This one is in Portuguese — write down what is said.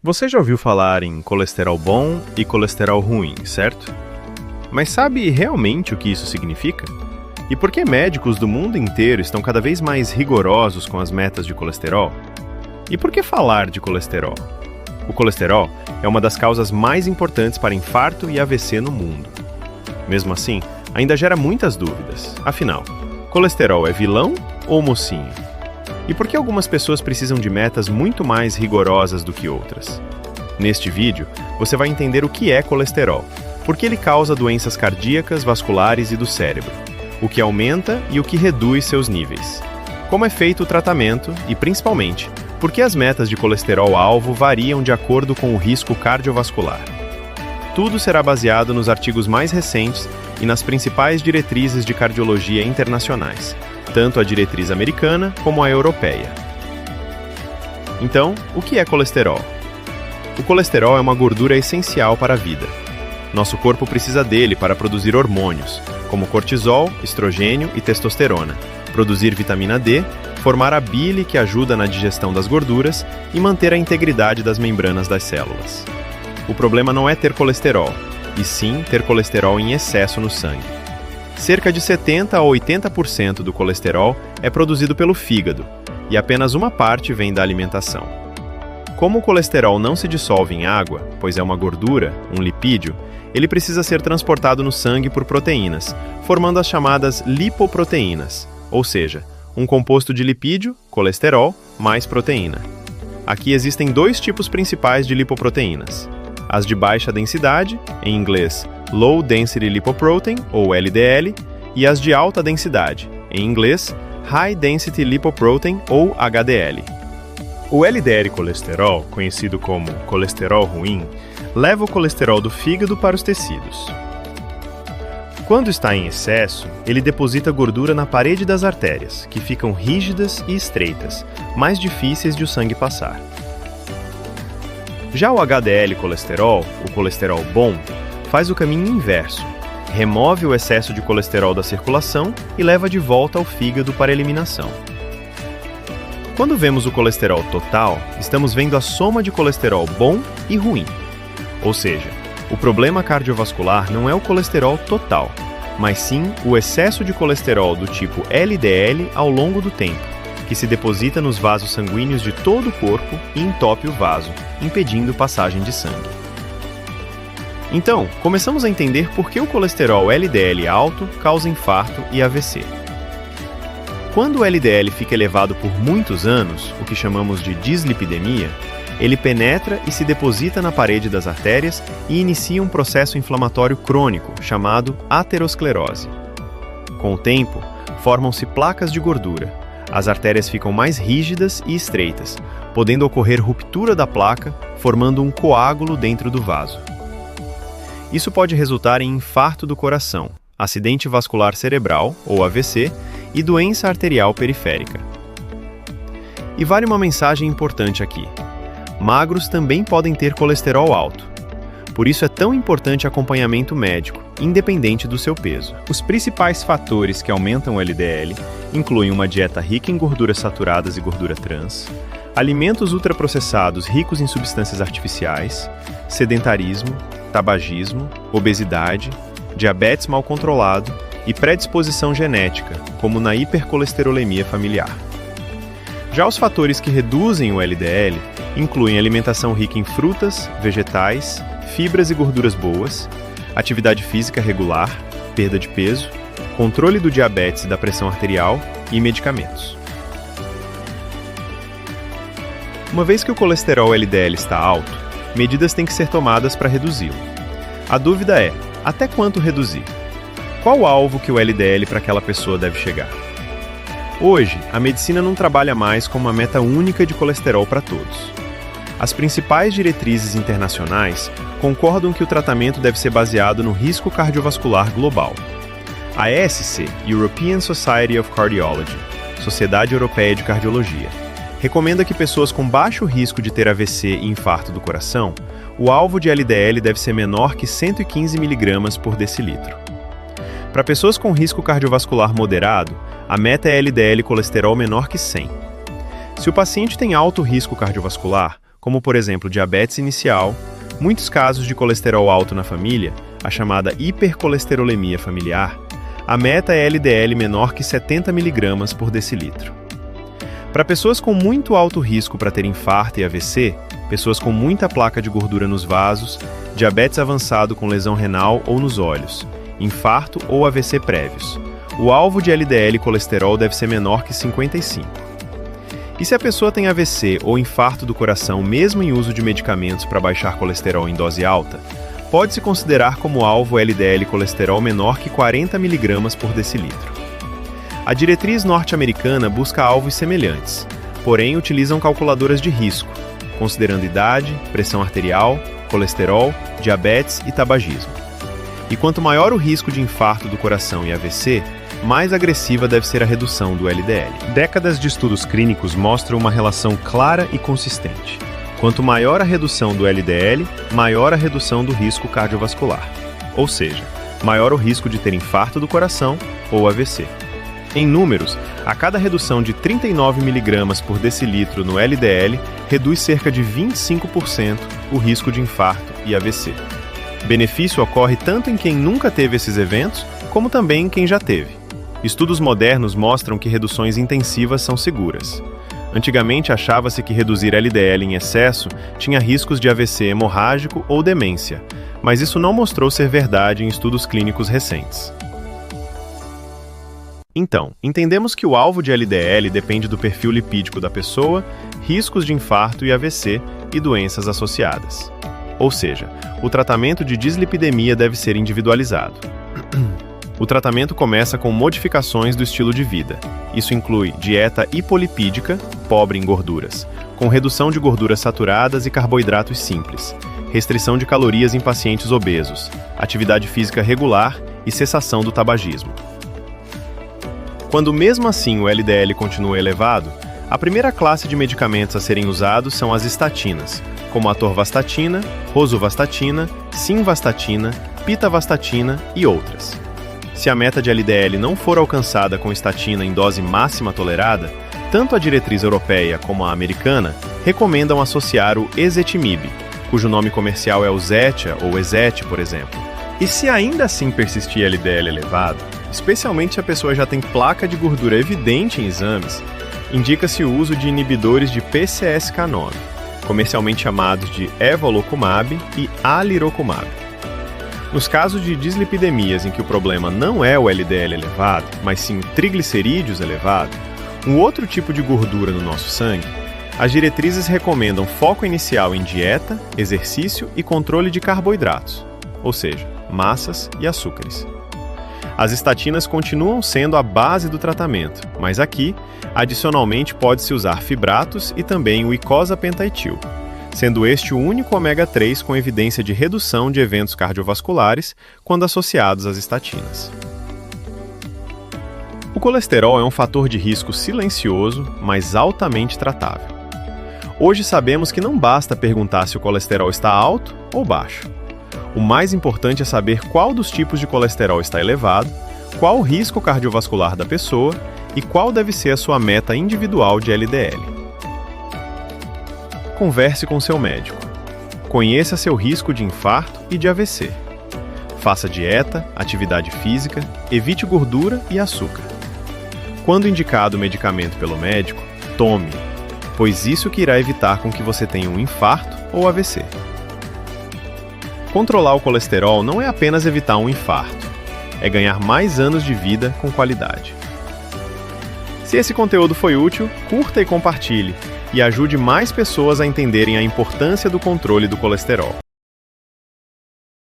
Você já ouviu falar em colesterol bom e colesterol ruim, certo? Mas sabe realmente o que isso significa? E por que médicos do mundo inteiro estão cada vez mais rigorosos com as metas de colesterol? E por que falar de colesterol? O colesterol é uma das causas mais importantes para infarto e AVC no mundo. Mesmo assim, ainda gera muitas dúvidas. Afinal, colesterol é vilão ou mocinho? E por que algumas pessoas precisam de metas muito mais rigorosas do que outras? Neste vídeo, você vai entender o que é colesterol, por que ele causa doenças cardíacas, vasculares e do cérebro, o que aumenta e o que reduz seus níveis, como é feito o tratamento e, principalmente, por que as metas de colesterol-alvo variam de acordo com o risco cardiovascular. Tudo será baseado nos artigos mais recentes e nas principais diretrizes de cardiologia internacionais, tanto a diretriz americana como a europeia. Então, o que é colesterol? O colesterol é uma gordura essencial para a vida. Nosso corpo precisa dele para produzir hormônios, como cortisol, estrogênio e testosterona, produzir vitamina D, formar a bile que ajuda na digestão das gorduras e manter a integridade das membranas das células. O problema não é ter colesterol, e sim ter colesterol em excesso no sangue. Cerca de 70% a 80% do colesterol é produzido pelo fígado, e apenas uma parte vem da alimentação. Como o colesterol não se dissolve em água, pois é uma gordura, um lipídio, ele precisa ser transportado no sangue por proteínas, formando as chamadas lipoproteínas, ou seja, um composto de lipídio, colesterol, mais proteína. Aqui existem dois tipos principais de lipoproteínas: as de baixa densidade, em inglês Low Density Lipoprotein, ou LDL, e as de alta densidade, em inglês High Density Lipoprotein, ou HDL. O LDL colesterol, conhecido como colesterol ruim, leva o colesterol do fígado para os tecidos. Quando está em excesso, ele deposita gordura na parede das artérias, que ficam rígidas e estreitas, mais difíceis de o sangue passar. Já o HDL colesterol, o colesterol bom, faz o caminho inverso, remove o excesso de colesterol da circulação e leva de volta ao fígado para eliminação. Quando vemos o colesterol total, estamos vendo a soma de colesterol bom e ruim. Ou seja, o problema cardiovascular não é o colesterol total, mas sim o excesso de colesterol do tipo LDL ao longo do tempo, que se deposita nos vasos sanguíneos de todo o corpo e entope o vaso, impedindo passagem de sangue. Então, começamos a entender por que o colesterol LDL alto causa infarto e AVC. Quando o LDL fica elevado por muitos anos, o que chamamos de dislipidemia, ele penetra e se deposita na parede das artérias e inicia um processo inflamatório crônico chamado aterosclerose. Com o tempo, formam-se placas de gordura. As artérias ficam mais rígidas e estreitas, podendo ocorrer ruptura da placa, formando um coágulo dentro do vaso. Isso pode resultar em infarto do coração, acidente vascular cerebral, ou AVC, e doença arterial periférica. E vale uma mensagem importante aqui: magros também podem ter colesterol alto. Por isso é tão importante acompanhamento médico, independente do seu peso. Os principais fatores que aumentam o LDL incluem uma dieta rica em gorduras saturadas e gordura trans, alimentos ultraprocessados ricos em substâncias artificiais, sedentarismo, tabagismo, obesidade, diabetes mal controlado e predisposição genética, como na hipercolesterolemia familiar. Já os fatores que reduzem o LDL incluem alimentação rica em frutas, vegetais, fibras e gorduras boas, atividade física regular, perda de peso, controle do diabetes e da pressão arterial e medicamentos. Uma vez que o colesterol LDL está alto, medidas têm que ser tomadas para reduzi-lo. A dúvida é: até quanto reduzir? Qual o alvo que o LDL para aquela pessoa deve chegar? Hoje, a medicina não trabalha mais com uma meta única de colesterol para todos. As principais diretrizes internacionais concordam que o tratamento deve ser baseado no risco cardiovascular global. A ESC, European Society of Cardiology, Sociedade Europeia de Cardiologia, recomenda que pessoas com baixo risco de ter AVC e infarto do coração, o alvo de LDL deve ser menor que 115 mg por decilitro. Para pessoas com risco cardiovascular moderado, a meta é LDL colesterol menor que 100. Se o paciente tem alto risco cardiovascular, como por exemplo diabetes inicial, muitos casos de colesterol alto na família, a chamada hipercolesterolemia familiar, a meta é LDL menor que 70 mg por decilitro. Para pessoas com muito alto risco para ter infarto e AVC, pessoas com muita placa de gordura nos vasos, diabetes avançado com lesão renal ou nos olhos, infarto ou AVC prévios, o alvo de LDL colesterol deve ser menor que 55. E se a pessoa tem AVC ou infarto do coração mesmo em uso de medicamentos para baixar colesterol em dose alta, pode-se considerar como alvo LDL colesterol menor que 40 mg por decilitro. A diretriz norte-americana busca alvos semelhantes, porém utilizam calculadoras de risco, considerando idade, pressão arterial, colesterol, diabetes e tabagismo. E quanto maior o risco de infarto do coração e AVC, mais agressiva deve ser a redução do LDL. Décadas de estudos clínicos mostram uma relação clara e consistente. Quanto maior a redução do LDL, maior a redução do risco cardiovascular. Ou seja, maior o risco de ter infarto do coração ou AVC. Em números, a cada redução de 39 mg por decilitro no LDL, reduz cerca de 25% o risco de infarto e AVC. Benefício ocorre tanto em quem nunca teve esses eventos, como também em quem já teve. Estudos modernos mostram que reduções intensivas são seguras. Antigamente achava-se que reduzir LDL em excesso tinha riscos de AVC hemorrágico ou demência, mas isso não mostrou ser verdade em estudos clínicos recentes. Então, entendemos que o alvo de LDL depende do perfil lipídico da pessoa, riscos de infarto e AVC e doenças associadas. Ou seja, o tratamento de dislipidemia deve ser individualizado. O tratamento começa com modificações do estilo de vida. Isso inclui dieta hipolipídica, pobre em gorduras, com redução de gorduras saturadas e carboidratos simples, restrição de calorias em pacientes obesos, atividade física regular e cessação do tabagismo. Quando mesmo assim o LDL continua elevado, a primeira classe de medicamentos a serem usados são as estatinas, como a atorvastatina, rosuvastatina, simvastatina, pitavastatina e outras. Se a meta de LDL não for alcançada com estatina em dose máxima tolerada, tanto a diretriz europeia como a americana recomendam associar o ezetimibe, cujo nome comercial é o Zetia ou Ezet, por exemplo. E se ainda assim persistir LDL elevado, especialmente se a pessoa já tem placa de gordura evidente em exames, indica-se o uso de inibidores de PCSK9, comercialmente chamados de evolocumab e alirocumab. Nos casos de dislipidemias em que o problema não é o LDL elevado, mas sim o triglicerídeos elevado, um outro tipo de gordura no nosso sangue, as diretrizes recomendam foco inicial em dieta, exercício e controle de carboidratos, ou seja, massas e açúcares. As estatinas continuam sendo a base do tratamento, mas aqui, adicionalmente, pode-se usar fibratos e também o icosapentaetil, sendo este o único ômega 3 com evidência de redução de eventos cardiovasculares quando associados às estatinas. O colesterol é um fator de risco silencioso, mas altamente tratável. Hoje sabemos que não basta perguntar se o colesterol está alto ou baixo. O mais importante é saber qual dos tipos de colesterol está elevado, qual o risco cardiovascular da pessoa e qual deve ser a sua meta individual de LDL. Converse com seu médico. Conheça seu risco de infarto e de AVC. Faça dieta, atividade física, evite gordura e açúcar. Quando indicado o medicamento pelo médico, tome, pois isso que irá evitar com que você tenha um infarto ou AVC. Controlar o colesterol não é apenas evitar um infarto, é ganhar mais anos de vida com qualidade. Se esse conteúdo foi útil, curta e compartilhe, e ajude mais pessoas a entenderem a importância do controle do colesterol.